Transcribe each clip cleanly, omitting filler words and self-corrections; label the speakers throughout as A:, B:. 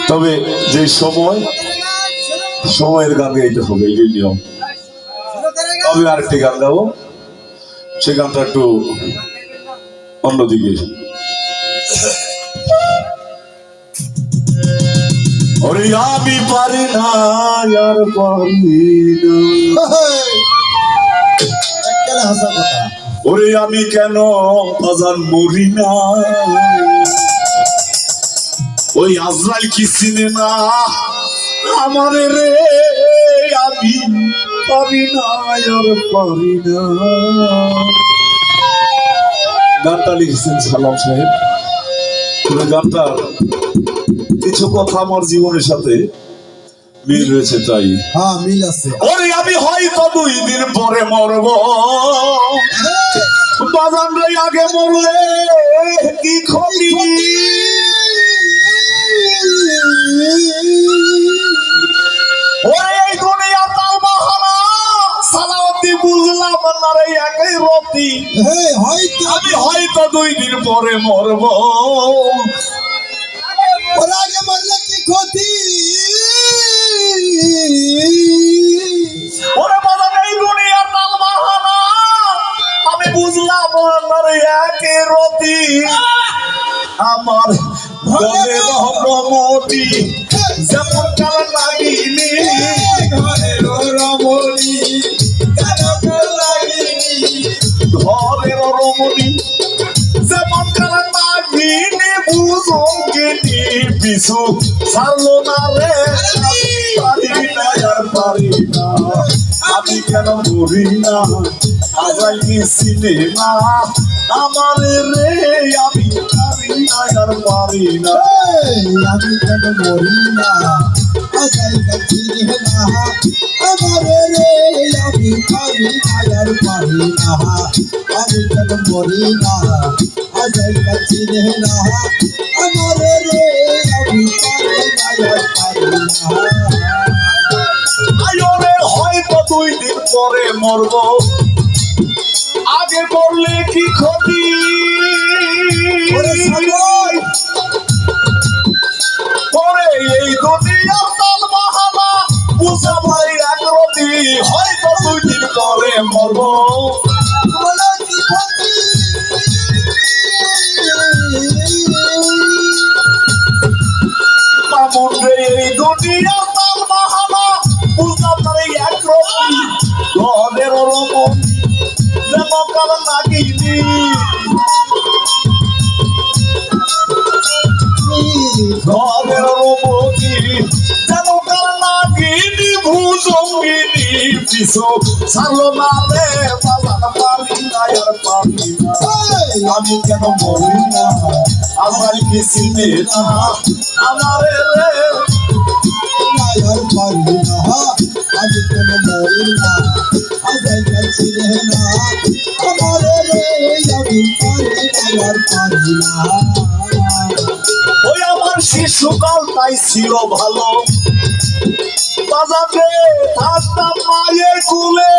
A: তবে যে সময়ের গান গাইতে হবে, এই নিয়ম। আমি আরেকটি গান গাবো, সে গানটা একটু অন্যদিকে। ওরে আমি পারি না, আর পারি না, ওরে আমি কেন বাজান মরি না, ওই আজরাইল কি চিনে না আমারে রে, আমি পারি না, আর পারি না। গানটা লিখেছেন সালাম সাহেব। গানটা কিছু কথা আমার জীবনের সাথে মিল রয়েছে, তাই
B: হ্যাঁ মিল আছে।
A: ওরে আমি হয়তো 2 দিন পরে মরবো, বাজান রে আগে মরলে কি ক্ষতি, ওরে এই দুনিয়া তাল বাহানা সালাওয়াতি বুঝলাম না রে একই রতি, আমি হয়তো 2 দিন পরে মরবো,
B: ওর আগে মরলে কি ক্ষতি,
A: ওরে বাজান এই দুনিয়া তাল বাহানা আমি বুঝলাম না রে একই রতি, আমার ঘরের রমণী যেমন কাল লাগিনি,
B: ঘরের রমণী
A: ঘরের রমণী যেমন কাল লাগিনি, বুঝঙ্গিনি পিছু ছাড়লো না রে, পারি না আর পারি না, আমি কেন মরি না, আজাই কি চিনে না আমারে রে, আমি পারি না আর পারি না,
B: আমি কেন মরি না, আজাই চিনে না আমারে রে, আমি পারি না আর পারি না, আমি কেন মরি না, আজাই চিনে না আমারে রে, আমি পারি না আর পারি না।
A: আয়োরে হয়তো 2 দিন পরে মরবো, আগে মরলে কি ক্ষতি, পরে এই দুনিয়া তাল বাহানা বুঝা ভাই এক রতি, হয়তো 2 দিন পরে মরবো, মামুন রে এই দুনিয়া তাল বাহানা বুঝা ভাই এক রতি, ঘরের রমণী যেমন কাল লাগিনি, ঘরের রমণী যেন কাল লাগিনি, ভুজঙ্গিনী পিছু ছাড়লো না রে, বাজান পারি না আর পারি না, আমি কেন মরি না, আজাই কি চিনে না আমারে রে,
B: আর পারি না, আমি কেন মরি না, আজাই চিনে না আমারে রে, আমি পারি না আর পারি না।
A: ওই আমার শিশুকাল তাই ছিল ভালো, বাজারে থাকতাম মায়ের কুলে,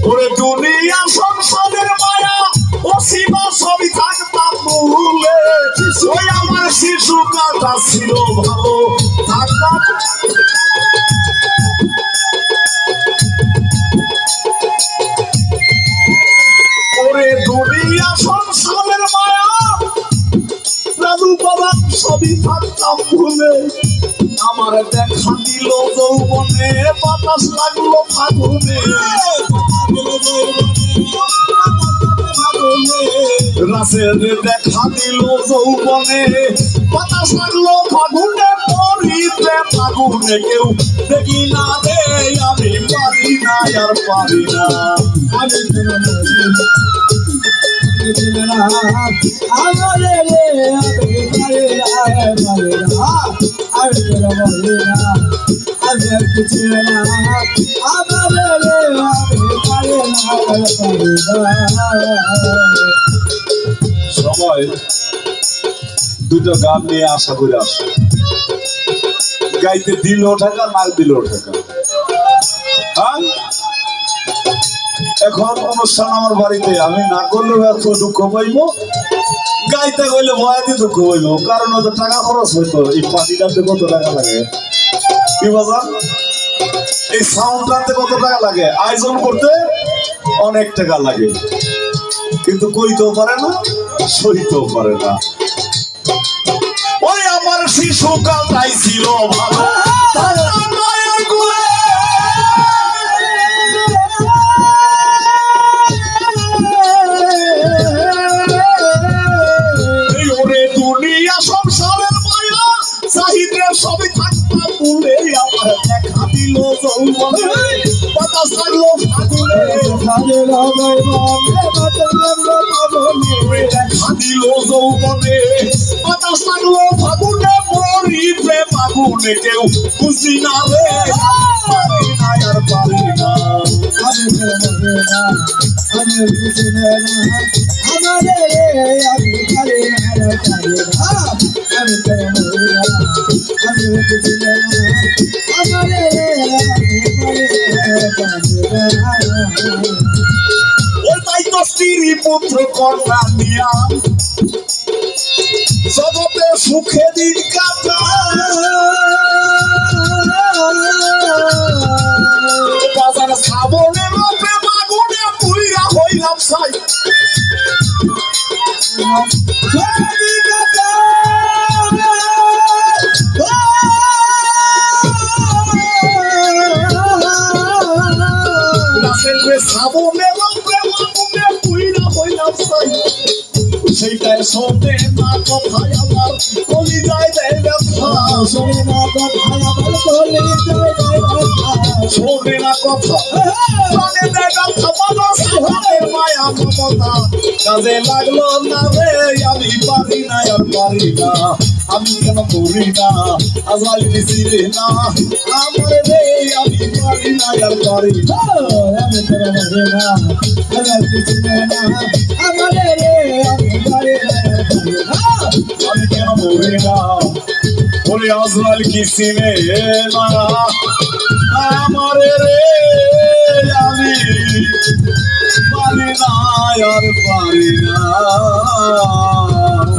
A: ওরে দুনিয়া সংসারের মায়া ও সীমা সবই থাকতাম ভুলে, ওই আমার শিশুকালটা ছিল ভালো, থাকতাম ওরে দুনিয়া সংসারের মায়া রাজু বাবা সবই থাকতাম ভুলে, আমার দেখা দিল যৌবনে বাতাস লাগলো ফাগুনে, রাসের দেখা দিল যৌবনে বাতাস লাগলো ফাগুনে, পরিতে ফাগুনে কেউ দেখি না রে, আমি পারি না আর পারি না,
B: আমি কেন মরি না, চিনে না আমারে রে, আমি পারি না আর পারি না, আমি কেন মরি না, আজাই চিনে না আমারে রে, আমি পারি না আর পারি না।
A: সবাই 2টা গান নিয়ে আশা করে আসে, গাইতে দিল টাকা না দিল টাকা, হ্যাঁ এখন অনুষ্ঠান আমার বাড়িতে আমি না করলেও এত দুঃখ পাইব, গাইতে গেলে ভয়াতে দুঃখ পাইব, কারণ ওদের টাকা খরচ হইতো। এই পার্টিটাতে কত টাকা লাগে কি বাজার, এই সাউন্ডটাতে কত টাকা লাগে, আয়োজন করতে অনেক টাকা লাগে, কিন্তু কইতেও পারে না, সইতেও পারে না। ওই আমার শিশুকালটাই ছিল ভালো, মায়ের কোলে ওরে দুনিয়া সংসারের মায়া চাহিদা সবই থাকতা বলে আমার দেখা দিল যৌবনে, বাতাস লাগলো ফাগুনে, দেখা দিল যৌবনে, বাতাস লাগলো ফাগুনে, মরি প্রেম আগুনে, কেউ বুঝি না রে, পারি না আর পারি না। ওই তাই তো স্ত্রী পুত্র কন্যা নিয়া জগতে সুখে দিন কাটা, বাজার শ্রাবণের প্রেম আগুনে পুইরা হইলাম ছাই, শ্রাবণের প্রেম আগুনে পুইরা হইলাম ছাই, সেইটাই শোনে না কথায় আমার কলি যায় দেয় ব্যথা, শোনে না কথায় আমার কলি যায় দেয় ব্যথা, শোনে না কথা প্রাণে দেয় ব্যথা, মানুষ হাতের মায়া মমতা কাজে লাগলো না রে, আমি পারি না আর পারি না, আমি কেন করি না আজাল দিছিলে না আমার রে, আমি পারি না আর পারি না, আমি কেন মরে না আজাল দিছিলে না আমার রে, আমি পারি না আর পারি না, আমি কেন মরে না বলে আজরাইল কি চিনে না।